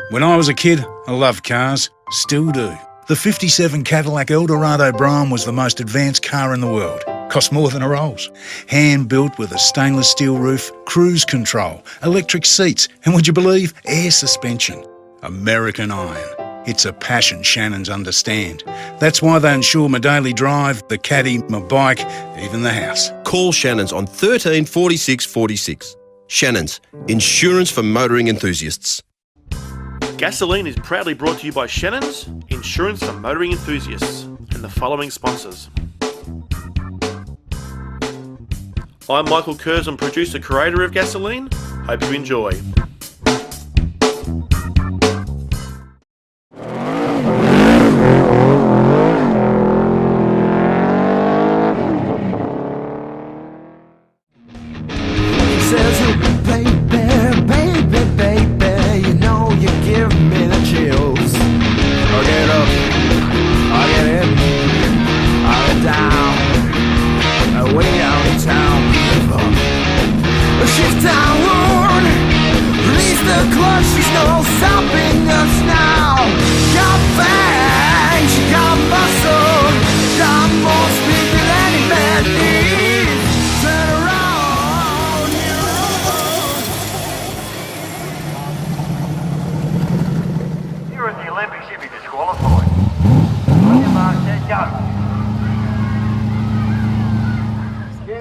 When I was a kid, I loved cars. Still do. The 57 Cadillac Eldorado Brougham was the most advanced car in the world. Cost more than a Rolls. Hand-built with a stainless steel roof, cruise control, electric seats, and would you believe, air suspension. American iron. It's a passion Shannons understand. That's why they insure my daily drive, the caddy, my bike, even the house. Call Shannons on 13 46 46. Shannons, insurance for motoring enthusiasts. Gasoline is proudly brought to you by Shannons, insurance for motoring enthusiasts, and the following sponsors. I'm Michael Curzon, producer, creator of Gasoline. Hope you enjoy.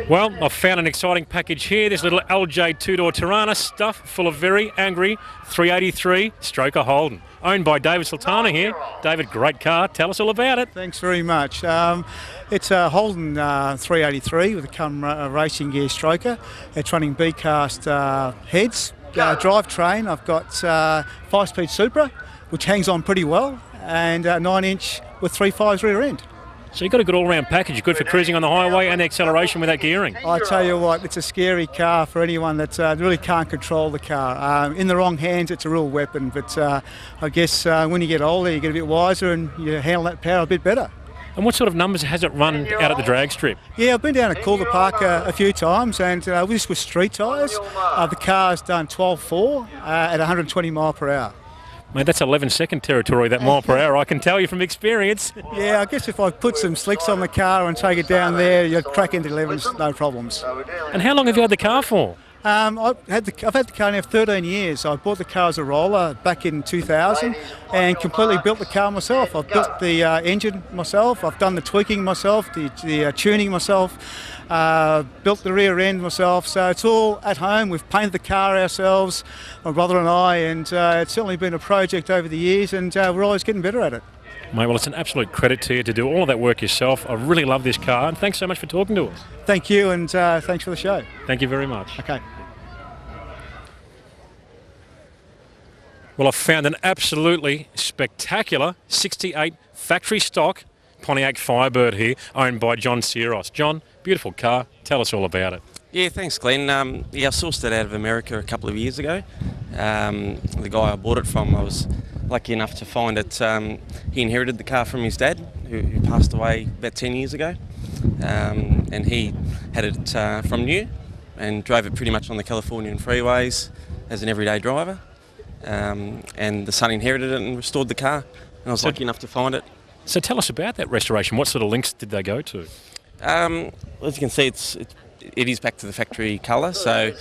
Well, I've found an exciting package here. This little LJ two-door Tirana stuffed full of very angry 383 Stroker Holden, owned by David Sultana here. David, great car. Tell us all about it. Thanks very much. It's a Holden 383 with a racing gear stroker. It's running B-cast heads, drivetrain. I've got 5-speed Supra, which hangs on pretty well, and 9-inch with 3.5s rear end. So you've got a good all-round package, good for cruising on the highway and the acceleration without gearing. I tell you what, it's a scary car for anyone that really can't control the car. In the wrong hands, it's a real weapon, but I guess when you get older, you get a bit wiser and you handle that power a bit better. And what sort of numbers has it run out at the drag strip? Yeah, I've been down to Calder Park a few times, and this was street tyres. The car's done 12.4 at 120 mile per hour. Mate, that's 11-second territory, that mile per hour, I can tell you from experience. Yeah, I guess if I put some slicks on the car and take it down there, you'd crack into 11s, no problems. And how long have you had the car for? I've had the car now for 13 years. I bought the car as a roller back in 2000 and completely built the car myself. I've built the engine myself, I've done the tweaking myself, the tuning myself, built the rear end myself, so it's all at home. We've painted the car ourselves, my brother and I, and it's certainly been a project over the years, and we're always getting better at it. Mate, well, it's an absolute credit to you to do all of that work yourself. I really love this car, and thanks so much for talking to us. Thank you, and thanks for the show. Thank you very much. Okay. Well, I've found an absolutely spectacular 68 factory stock Pontiac Firebird here, owned by John Searos. John, beautiful car. Tell us all about it. Yeah, thanks, Glenn. I sourced it out of America a couple of years ago. The guy I bought it from, I was lucky enough to find it. He inherited the car from his dad, who passed away about 10 years ago. And he had it from new and drove it pretty much on the Californian freeways as an everyday driver. And the son inherited it and restored the car. And I was lucky enough to find it. So tell us about that restoration. What sort of links did they go to? As you can see, it is back to the factory colour. So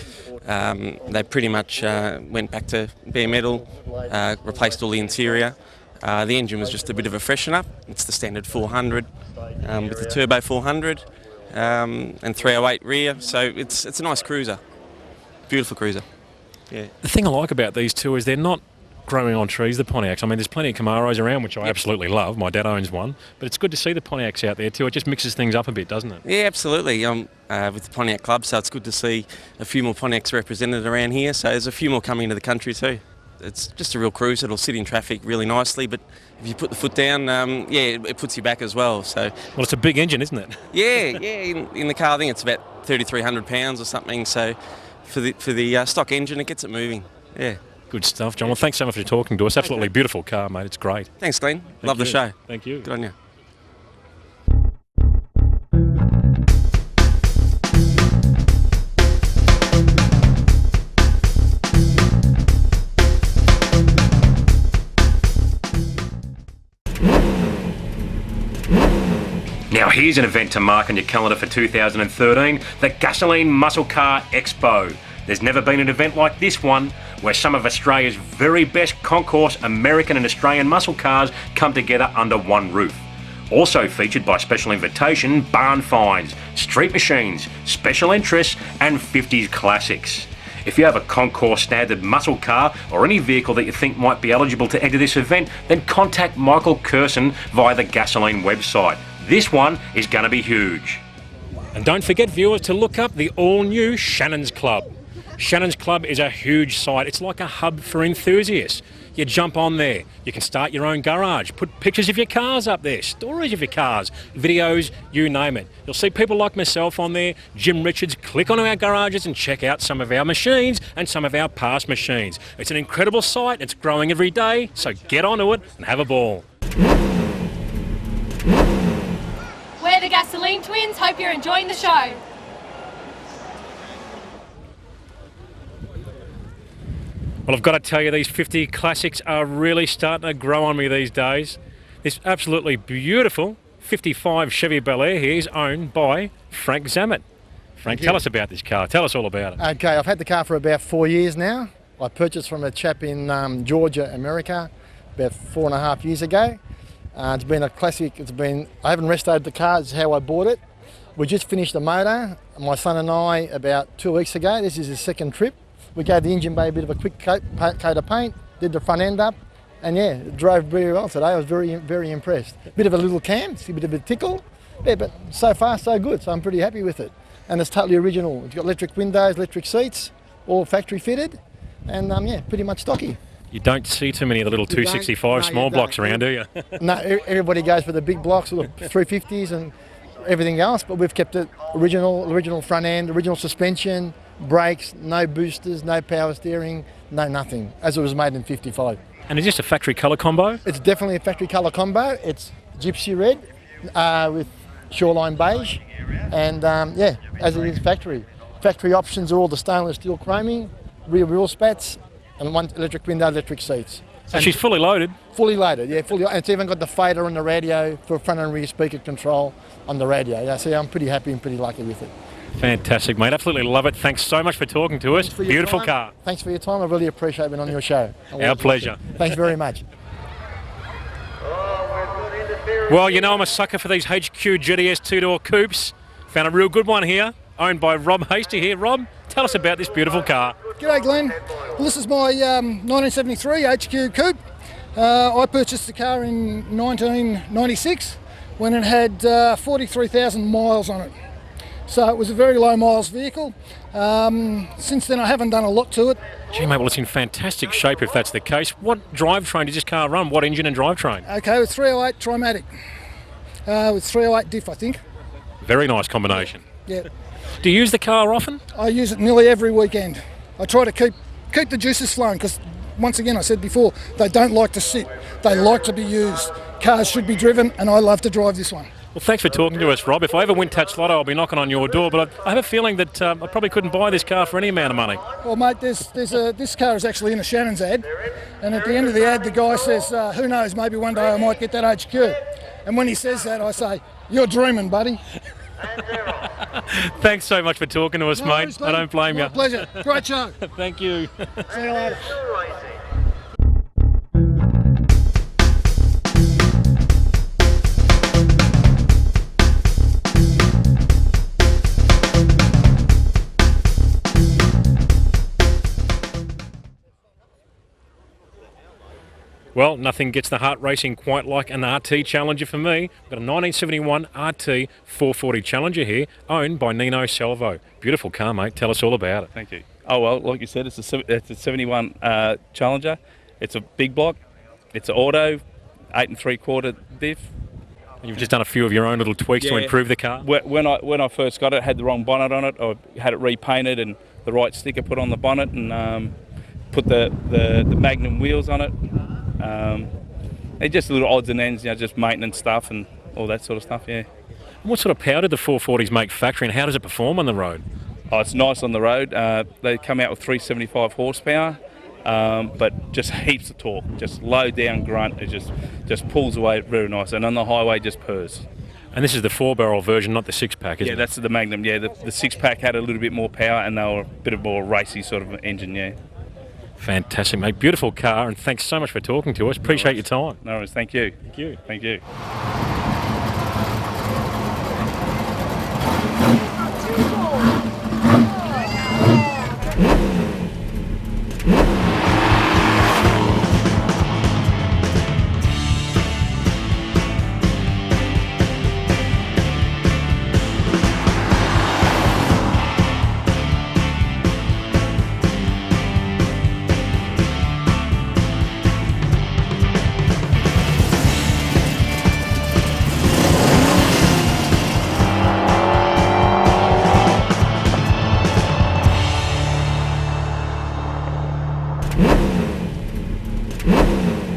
they pretty much went back to bare metal, replaced all the interior. The engine was just a bit of a freshen up. It's the standard 400 with the turbo 400 and 308 rear. So it's a nice cruiser, beautiful cruiser. Yeah. The thing I like about these two is they're not growing on trees, the Pontiacs. I mean, there's plenty of Camaros around, which I absolutely love. My dad owns one. But it's good to see the Pontiacs out there too. It just mixes things up a bit, doesn't it? Yeah, absolutely. With the Pontiac Club, so it's good to see a few more Pontiacs represented around here. So there's a few more coming into the country too. It's just a real cruiser. It'll sit in traffic really nicely, but if you put the foot down, it puts you back as well. So, well, it's a big engine, isn't it? Yeah. In the car, I think it's about 3,300 pounds or something. So for the stock engine, it gets it moving. Yeah. Good stuff, John. Well, thanks so much for talking to us. Absolutely beautiful car, mate. It's great. Thanks, Glenn. Love the show. Thank you. Good on you. here's an event to mark on your calendar for 2013, the Gasoline Muscle Car Expo. There's never been an event like this one, where some of Australia's very best concourse American and Australian muscle cars come together under one roof. Also featured by special invitation, barn finds, street machines, special interests and 50s classics. If you have a concourse standard muscle car or any vehicle that you think might be eligible to enter this event, then contact Michael Curson via the Gasoline website. This one is going to be huge. And don't forget, viewers, to look up the all-new Shannon's Club. Shannon's Club is a huge site. It's like a hub for enthusiasts. You jump on there, you can start your own garage, put pictures of your cars up there, stories of your cars, videos, you name it. You'll see people like myself on there, Jim Richards. Click on our garages and check out some of our machines and some of our past machines. It's an incredible site, it's growing every day, so get onto it and have a ball. We're the Gasoline Twins, hope you're enjoying the show. Well, I've got to tell you, these 50 classics are really starting to grow on me these days. This absolutely beautiful 55 Chevy Bel Air here is owned by Frank Zammit. Frank, tell us about this car. Tell us all about it. Okay, I've had the car for about 4 years now. I purchased from a chap in Georgia, America, about 4.5 years ago. It's been a classic. I haven't restored the car. It's how I bought it. We just finished the motor, my son and I, about 2 weeks ago. This is his second trip. We gave the engine bay a bit of a quick coat of paint, did the front end up, and yeah, it drove very well today. I was very, very impressed. Bit of a little cam, a bit of a tickle, yeah, but so far so good, so I'm pretty happy with it. And it's totally original. It's got electric windows, electric seats, all factory fitted, and yeah, pretty much stocky. You don't see too many of the little 265 small blocks around, do you? No, everybody goes for the big blocks, the 350s and everything else, but we've kept it original front end, original suspension, brakes, no boosters, no power steering, no nothing, as it was made in 55. And is this a factory colour combo? It's definitely a factory colour combo. It's gypsy red with shoreline beige, and yeah, as it is factory. Factory options are all the stainless steel chroming, rear wheel spats, and one electric window, electric seats. So she's fully loaded? Fully loaded, yeah, fully. And it's even got the fader on the radio for front and rear speaker control on the radio. Yeah, so I'm pretty happy and pretty lucky with it. Fantastic, mate. Absolutely love it. Thanks so much for talking to us. Beautiful car. Thanks for your time. I really appreciate being on your show. Our pleasure. Thanks very much. Well, you know I'm a sucker for these HQ GTS two-door coupes. Found a real good one here, owned by Rob Hasty here. Rob, tell us about this beautiful car. G'day, Glenn. Well, this is my 1973 HQ Coupe. I purchased the car in 1996 when it had 43,000 miles on it. So it was a very low miles vehicle. Since then I haven't done a lot to it. Gee, mate, well, it's in fantastic shape if that's the case. What drivetrain does this car run? What engine and drivetrain? Okay, with 308 Trimatic. With 308 diff, I think. Very nice combination. Yeah. Do you use the car often? I use it nearly every weekend. I try to keep the juices flowing because, once again, I said before, they don't like to sit. They like to be used. Cars should be driven, and I love to drive this one. Well, thanks for talking to us, Rob. If I ever win Touch Lotto, I'll be knocking on your door, but I have a feeling that I probably couldn't buy this car for any amount of money. Well, mate, this car is actually in a Shannon's ad, and at the end of the ad, the guy says, who knows, maybe one day I might get that HQ. And when he says that, I say, you're dreaming, buddy. Thanks so much for talking to us, mate. I don't blame you. My pleasure. Great show. Thank you. See you later. Well, nothing gets the heart racing quite like an RT Challenger for me. Got a 1971 RT 440 Challenger here, owned by Nino Salvo. Beautiful car, mate. Tell us all about it. Thank you. Oh, well, like you said, it's a 71 Challenger. It's a big block. It's an auto, 8 3/4 diff. And you've just done a few of your own little tweaks to improve the car? When I first got it, I had the wrong bonnet on it. I had it repainted and the right sticker put on the bonnet, and put the Magnum wheels on it. It's just little odds and ends, just maintenance stuff and all that sort of stuff, yeah. What sort of power did the 440s make factory, and how does it perform on the road? Oh, it's nice on the road. They come out with 375 horsepower, but just heaps of torque. Just low down grunt. It just pulls away very nice, and on the highway just purrs. And this is the 4-barrel version, not the 6-pack, isn't Yeah, it? that's the Magnum. Yeah, the 6-pack had a little bit more power, and they were a bit of more racy sort of engine. Yeah. Fantastic, mate. Beautiful car, and thanks so much for talking to us. Appreciate your time. No worries. Thank you. Thank you. Thank you.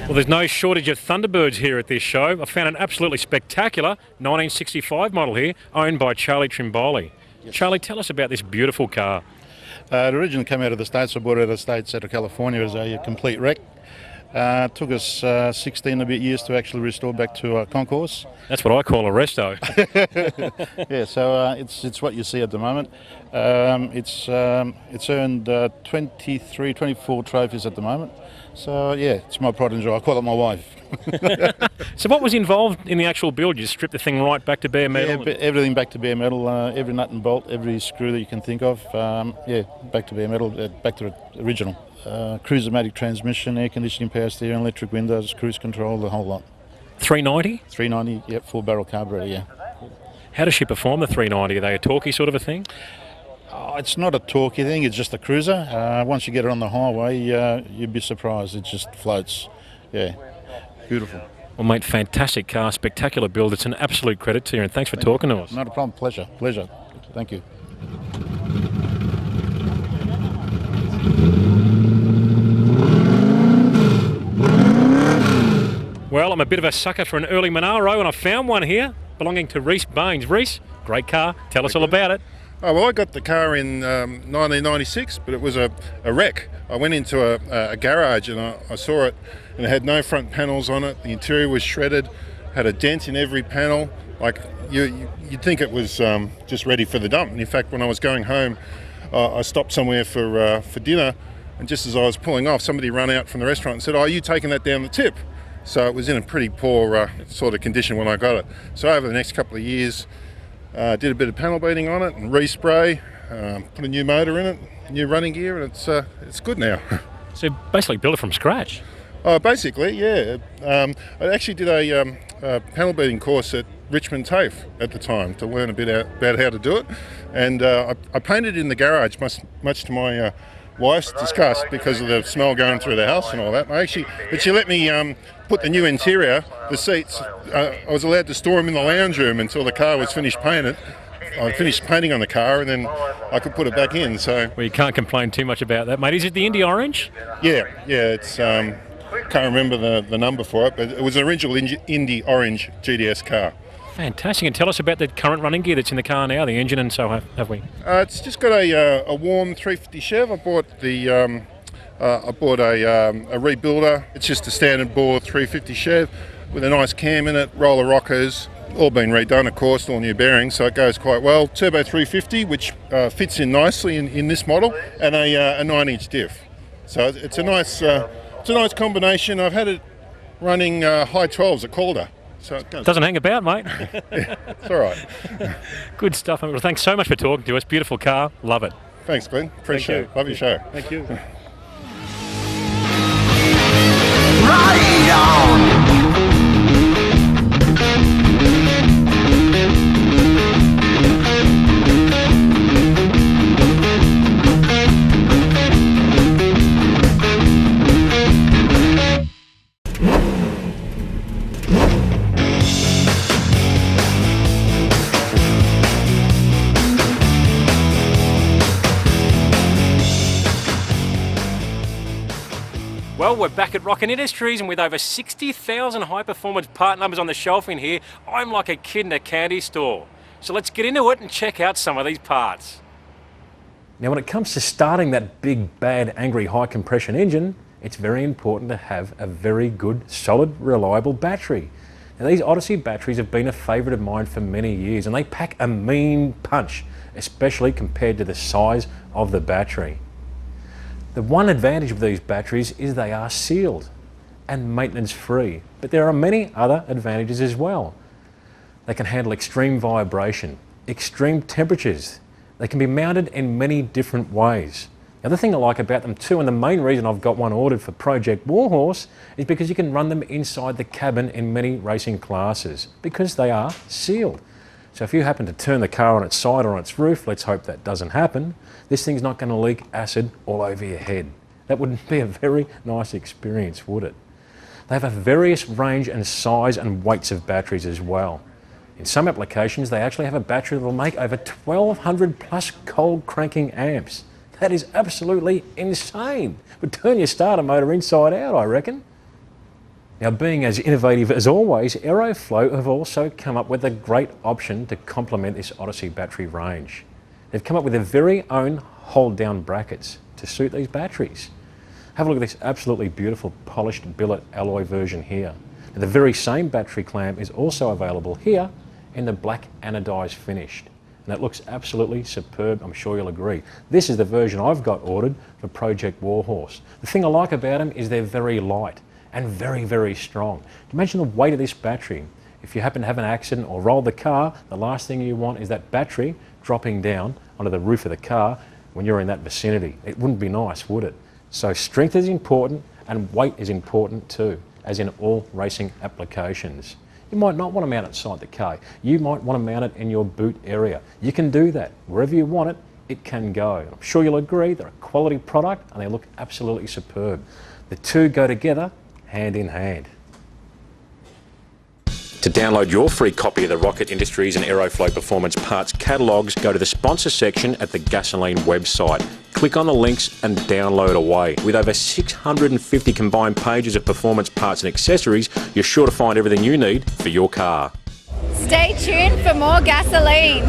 Well, there's no shortage of Thunderbirds here at this show. I found an absolutely spectacular 1965 model here, owned by Charlie Trimboli. Charlie, tell us about this beautiful car. It originally came out of the States. I bought it out of the States, out of California, as a complete wreck. It took us 16 and a bit years to actually restore back to concourse. That's what I call a resto. Yeah, so it's what you see at the moment. It's earned 23, 24 trophies at the moment. So yeah, it's my pride and joy. I call it my wife. So what was involved in the actual build? You stripped the thing right back to bare metal? Yeah, everything back to bare metal. Every nut and bolt, every screw that you can think of. Yeah, back to bare metal, back to original. Cruiser-matic transmission, air conditioning, power steering, electric windows, cruise control, the whole lot. 390? 390, yep, 4-barrel carburetor, yeah. How does she perform, the 390? Are they a torquey sort of a thing? Oh, it's not a torquey thing, it's just a cruiser. Once you get it on the highway, you'd be surprised. It just floats. Yeah, beautiful. Well, mate, fantastic car, spectacular build. It's an absolute credit to you, and thanks for talking to us. Not a problem. Pleasure. Thank you. Well, I'm a bit of a sucker for an early Monaro, and I found one here belonging to Rhys Baines. Rhys, great car. Tell us all about it. Oh, well, I got the car in 1996, but it was a wreck. I went into a garage and I saw it, and it had no front panels on it. The interior was shredded, had a dent in every panel. Like you'd think it was just ready for the dump. And in fact, when I was going home, I stopped somewhere for dinner, and just as I was pulling off, somebody ran out from the restaurant and said, "Oh, are you taking that down the tip?" So it was in a pretty poor sort of condition when I got it. So over the next couple of years, did a bit of panel beating on it and respray, put a new motor in it, new running gear, and it's good now. So basically built it from scratch? Basically, yeah. I actually did a panel beating course at Richmond TAFE at the time to learn a bit about how to do it, and I painted it in the garage, much to my wife's disgust because of the smell going through the house and all that. But she let me put the new interior, the seats. I was allowed to store them in the lounge room until the car was finished painted. I finished painting on the car, and then I could put it back in. So well, you can't complain too much about that, mate. Is it the Indy Orange? Yeah. It's can't remember the number for it, but it was an original Indy Orange GDS car. Fantastic. And tell us about the current running gear that's in the car now, the engine, and so have we? It's just got a warm 350 Chev. I bought a rebuilder. It's just a standard bore 350 Chev with a nice cam in it, roller rockers, all been redone, of course, all new bearings, so it goes quite well. Turbo 350, which fits in nicely in this model, and a 9-inch diff. So it's a nice combination. I've had it running high 12s at Calder. So it doesn't hang about, mate. Yeah, it's all right. Good stuff. Well, thanks so much for talking to us. Beautiful car. Love it. Thanks, Glenn. Appreciate it. Love your show. Thank you. Right on! Well, we're back at Rockin Industries, and with over 60,000 high-performance part numbers on the shelf in here, I'm like a kid in a candy store. So let's get into it and check out some of these parts. Now, when it comes to starting that big, bad, angry, high-compression engine, it's very important to have a very good, solid, reliable battery. Now, these Odyssey batteries have been a favourite of mine for many years, and they pack a mean punch, especially compared to the size of the battery. The one advantage of these batteries is they are sealed and maintenance free, but there are many other advantages as well. They can handle extreme vibration, extreme temperatures. They can be mounted in many different ways. The other thing I like about them too, and the main reason I've got one ordered for Project Warhorse, is because you can run them inside the cabin in many racing classes, because they are sealed. So if you happen to turn the car on its side or on its roof, let's hope that doesn't happen, this thing's not going to leak acid all over your head. That wouldn't be a very nice experience, would it? They have a various range and size and weights of batteries as well. In some applications, they actually have a battery that will make over 1200 plus cold cranking amps. That is absolutely insane. Would turn your starter motor inside out, I reckon. Now, being as innovative as always, Aeroflow have also come up with a great option to complement this Odyssey battery range. They've come up with their very own hold-down brackets to suit these batteries. Have a look at this absolutely beautiful polished billet alloy version here. Now, the very same battery clamp is also available here in the black anodized finished. And it looks absolutely superb, I'm sure you'll agree. This is the version I've got ordered for Project Warhorse. The thing I like about them is they're very light and very, very strong. Imagine the weight of this battery. If you happen to have an accident or roll the car, the last thing you want is that battery dropping down onto the roof of the car when you're in that vicinity. It wouldn't be nice, would it? So strength is important and weight is important too, as in all racing applications. You might not want to mount it inside the car. You might want to mount it in your boot area. You can do that. Wherever you want it, it can go. I'm sure you'll agree they're a quality product and they look absolutely superb. The two go together hand in hand. To download your free copy of the Rocket Industries and Aeroflow Performance Parts catalogues, go to the sponsor section at the Gasoline website. Click on the links and download away. With over 650 combined pages of performance parts and accessories, you're sure to find everything you need for your car. Stay tuned for more gasoline.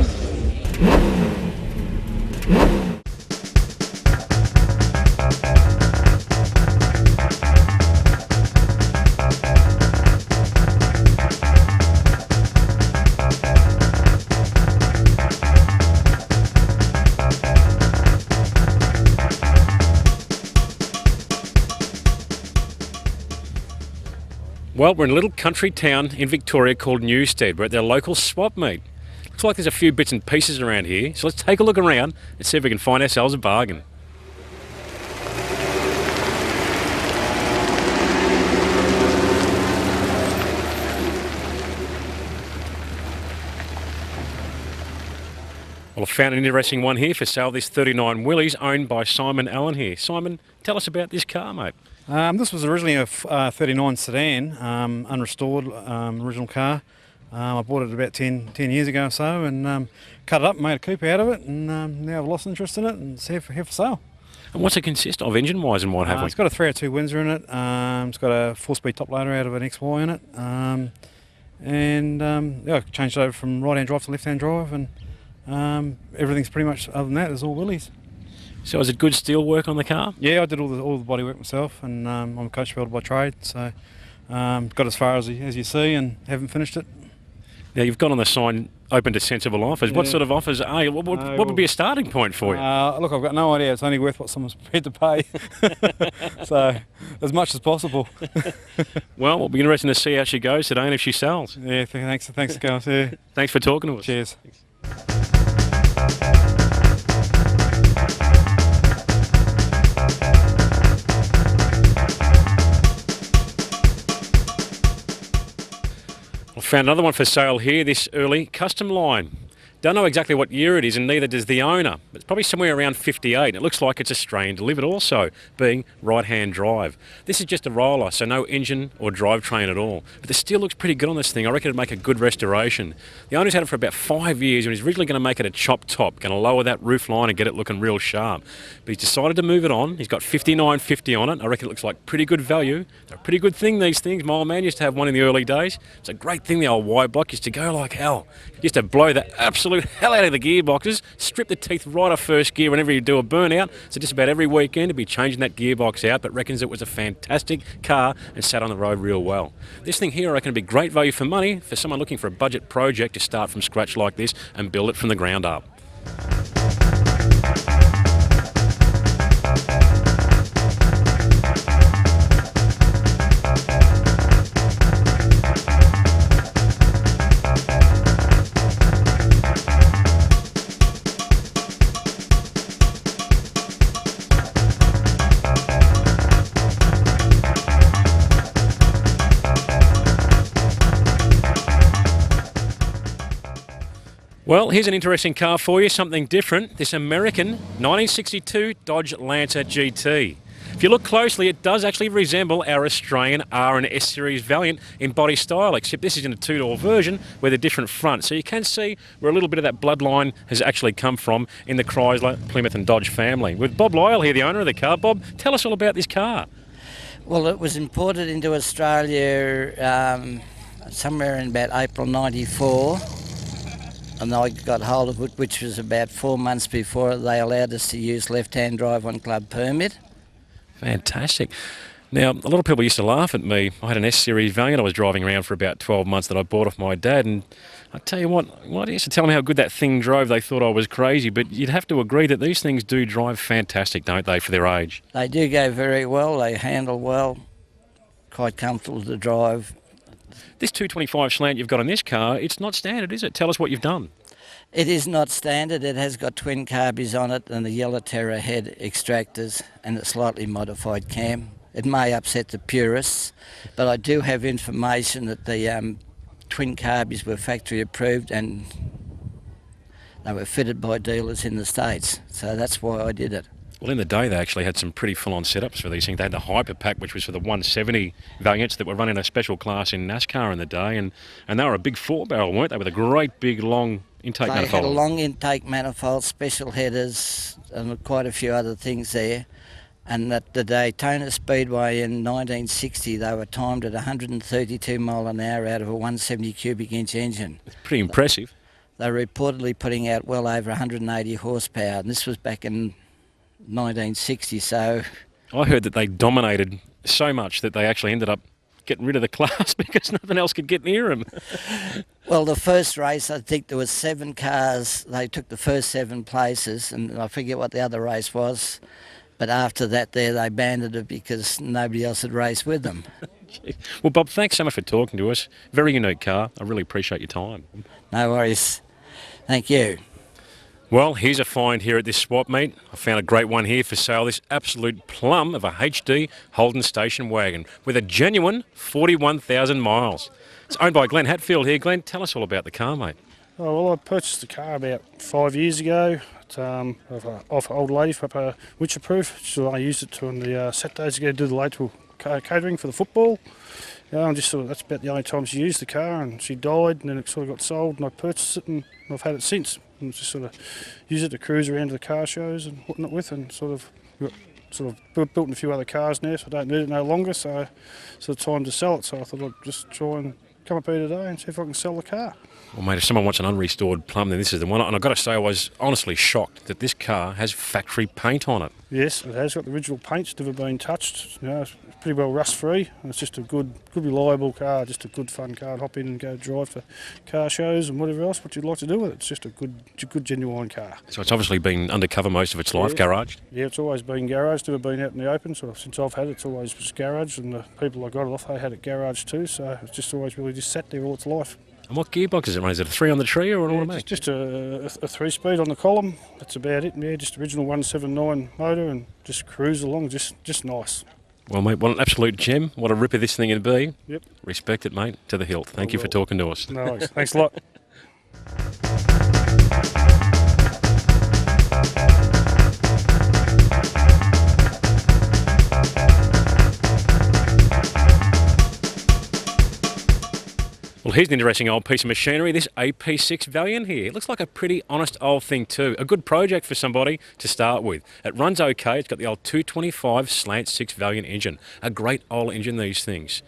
Well, we're in a little country town in Victoria called Newstead. We're at their local swap meet. Looks like there's a few bits and pieces around here, so let's take a look around and see if we can find ourselves a bargain. Well, I found an interesting one here for sale, this 39 Willys, owned by Simon Allen here. Simon, tell us about this car, mate. This was originally a 39 sedan, unrestored, original car. I bought it about 10 years ago or so and cut it up, made a coupe out of it, and now I've lost interest in it and it's here for sale. And what's it consist of, engine-wise, and what have we? It's got a 302 Windsor in it, it's got a 4-speed top loader out of an XY in it, yeah, I changed it over from right-hand drive to left-hand drive, and everything's pretty much, other than that, there's all Willys. So is it good steel work on the car? Yeah, I did all the body work myself, and I'm a coach builder by trade, so got as far as you see and haven't finished it. Now, you've got on the sign open to sensible offers. Yeah. What sort of offers are you? What would be a starting point for you? Look, I've got no idea. It's only worth what someone's prepared to pay. So, as much as possible. Well, it'll be interesting to see how she goes today and if she sells. Yeah, thanks guys. Yeah. Thanks for talking to us. Cheers. Thanks. I found another one for sale here, this early custom line. Don't know exactly what year it is, and neither does the owner. It's probably somewhere around 58. It looks like it's Australian delivered also, being right-hand drive. This is just a roller, so no engine or drivetrain at all. But the steel looks pretty good on this thing. I reckon it'd make a good restoration. The owner's had it for about 5 years, and he's originally going to make it a chop top, going to lower that roof line and get it looking real sharp. But he's decided to move it on. He's got 5950 on it. I reckon it looks like pretty good value. They're a pretty good thing, these things. My old man used to have one in the early days. It's a great thing, the old Y block used to go like hell. He used to blow the absolute absolute hell out of the gearboxes, strip the teeth right off first gear whenever you do a burnout. So just about every weekend to be changing that gearbox out, but reckons it was a fantastic car and sat on the road real well. This thing here I reckon would be great value for money for someone looking for a budget project to start from scratch like this and build it from the ground up. Well, here's an interesting car for you, something different. This American 1962 Dodge Lancer GT. If you look closely, it does actually resemble our Australian R and S Series Valiant in body style, except this is in a two-door version with a different front. So you can see where a little bit of that bloodline has actually come from in the Chrysler, Plymouth and Dodge family. With Bob Lyle here, the owner of the car. Bob, tell us all about this car. Well, it was imported into Australia somewhere in about April '94. And I got hold of it, which was about 4 months before they allowed us to use left-hand drive on club permit. Fantastic. Now, a lot of people used to laugh at me. I had an S-Series Valiant I was driving around for about 12 months that I bought off my dad, and I tell you what they used to tell me how good that thing drove, they thought I was crazy, but you'd have to agree that these things do drive fantastic, don't they, for their age? They do go very well, they handle well, quite comfortable to drive. This 225 slant you've got on this car, it's not standard, is it? Tell us what you've done. It is not standard. It has got twin carbies on it and the Yellow Terra head extractors and a slightly modified cam. It may upset the purists, but I do have information that the twin carbies were factory approved and they were fitted by dealers in the States. So that's why I did it. Well, in the day, they actually had some pretty full-on setups for these things. They had the Hyper Pack, which was for the 170 Valiants that were running a special class in NASCAR in the day, and they were a big four-barrel, weren't they, with a great big long intake manifold? They had a long intake manifold, special headers, and quite a few other things there. And at the Daytona Speedway in 1960, they were timed at 132 mile an hour out of a 170 cubic inch engine. Pretty impressive. They were reportedly putting out well over 180 horsepower, and this was back in 1960, so... I heard that they dominated so much that they actually ended up getting rid of the class because nothing else could get near them. Well, the first race, I think there was 7 cars. They took the first 7 places, and I forget what the other race was. But after that they banded it because nobody else had raced with them. Well, Bob, thanks so much for talking to us. Very unique car. I really appreciate your time. No worries. Thank you. Well, here's a find here at this swap meet. I found a great one here for sale, this absolute plum of a HD Holden station wagon with a genuine 41,000 miles. It's owned by Glenn Hatfield here. Glenn, tell us all about the car, mate. Oh, well, I purchased the car about 5 years ago off an old lady for Witcher-proof. So I used it on the Saturdays to go do the local catering for the football. That's about the only time she used the car, and she died, and then it sort of got sold, and I purchased it, and I've had it since. And just sort of use it to cruise around to the car shows and whatnot with, and sort of built in a few other cars now, so I don't need it no longer. So it's time to sell it. So I thought I'd just try and come up here today and see if I can sell the car. Well, mate, if someone wants an unrestored plum, then this is the one. And I've got to say, I was honestly shocked that this car has factory paint on it. Yes, it has got the original paint. It's never been touched. It's pretty well rust-free. And it's just a good, reliable car, just a good, fun car to hop in and go drive for car shows and whatever else, what you'd like to do with it. It's just a good genuine car. So it's obviously been undercover most of its life, garaged? Yeah, it's always been garaged, never been out in the open. So since I've had it, it's always was garaged, and the people I got it off, they had it garaged too. So it's just always really just sat there all its life. And what gearbox is it? Is it a 3 on the tree or an automatic? Just a 3-speed on the column. That's about it. Yeah, just original 179 motor and just cruise along. Just nice. Well, mate, what an absolute gem. What a ripper this thing would be. Yep. Respect it, mate, to the hilt. Thank you for talking to us. No worries. Thanks a lot. Well, here's an interesting old piece of machinery, this AP6 Valiant here. It looks like a pretty honest old thing too. A good project for somebody to start with. It runs okay. It's got the old 225 Slant 6 Valiant engine. A great old engine, these things.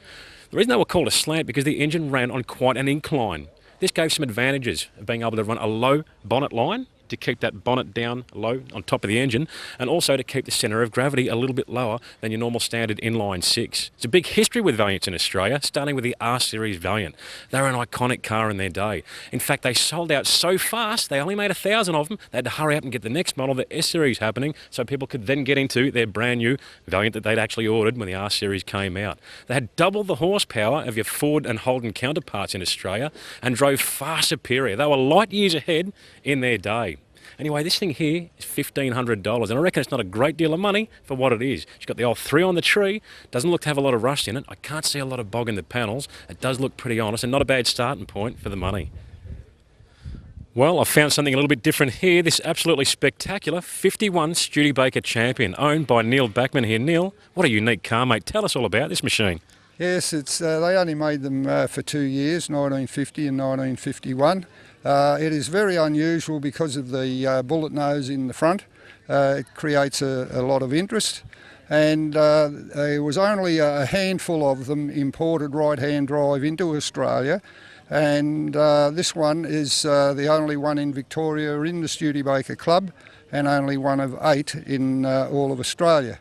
The reason they were called a slant because the engine ran on quite an incline. This gave some advantages of being able to run a low bonnet line to keep that bonnet down low on top of the engine, and also to keep the centre of gravity a little bit lower than your normal standard inline six. It's a big history with Valiants in Australia, starting with the R-Series Valiant. They were an iconic car in their day. In fact, they sold out so fast, they only made 1,000 of them. They had to hurry up and get the next model, the S-Series, happening, so people could then get into their brand new Valiant that they'd actually ordered when the R-Series came out. They had double the horsepower of your Ford and Holden counterparts in Australia and drove far superior. They were light years ahead in their day. Anyway, this thing here is $1,500, and I reckon it's not a great deal of money for what it is. It's got the old 3 on the tree, doesn't look to have a lot of rust in it. I can't see a lot of bog in the panels. It does look pretty honest, and not a bad starting point for the money. Well, I've found something a little bit different here. This absolutely spectacular 51 Studebaker Champion, owned by Neil Backman here. Neil, what a unique car, mate. Tell us all about this machine. Yes, they only made them for 2 years, 1950 and 1951. It is very unusual because of the bullet nose in the front. It creates a lot of interest, and there was only a handful of them imported right-hand drive into Australia, and this one is the only one in Victoria in the Studebaker Club, and only one of 8 in all of Australia.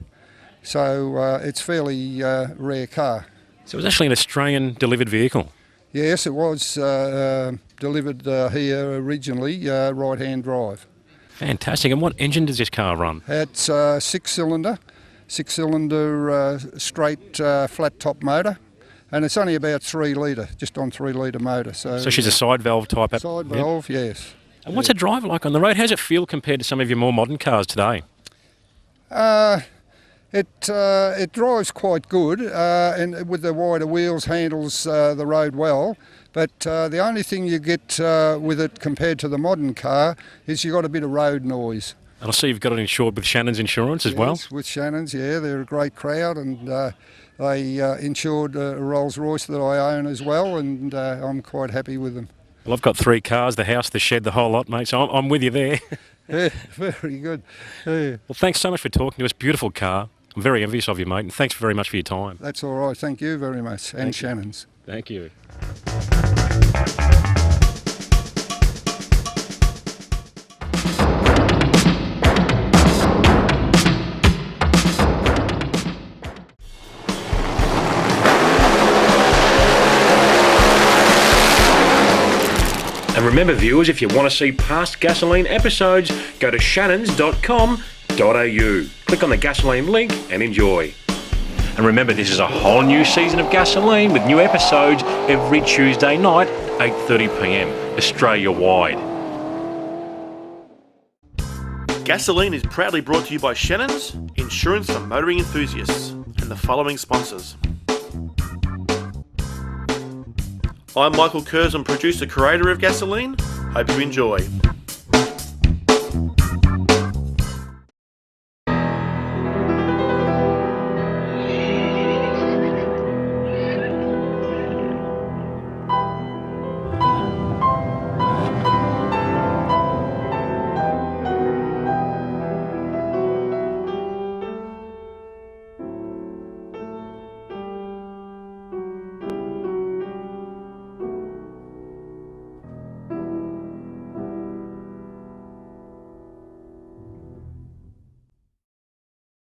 So it's a fairly rare car. So it was actually an Australian delivered vehicle? Yes, it was delivered here originally, right-hand drive. Fantastic. And what engine does this car run? It's a six-cylinder straight flat-top motor, and it's only about 3 litre, just on 3 litre motor. So she's a side valve type? Side valve, yes. And what's a drive like on the road? How's it feel compared to some of your more modern cars today? It drives quite good, and with the wider wheels, handles the road well. But the only thing you get with it compared to the modern car is you got a bit of road noise. And I see you've got it insured with Shannon's Insurance as well. Yes, with Shannon's, yeah. They're a great crowd, and they insured a Rolls-Royce that I own as well, and I'm quite happy with them. Well, I've got 3 cars, the house, the shed, the whole lot, mate, so I'm with you there. Yeah, very good. Yeah. Well, thanks so much for talking to us. Beautiful car. I'm very envious of you, mate, and thanks very much for your time. That's all right. Thank you very much. And Shannon's. Thank you. And remember, viewers, if you want to see past Gasoline episodes, go to shannons.com.au. Click on the Gasoline link and enjoy. And remember, this is a whole new season of Gasoline with new episodes every Tuesday night, 8:30 p.m, Australia-wide. Gasoline is proudly brought to you by Shannon's, Insurance for Motoring Enthusiasts, and the following sponsors. I'm Michael Curzon, producer, creator of Gasoline. Hope you enjoy.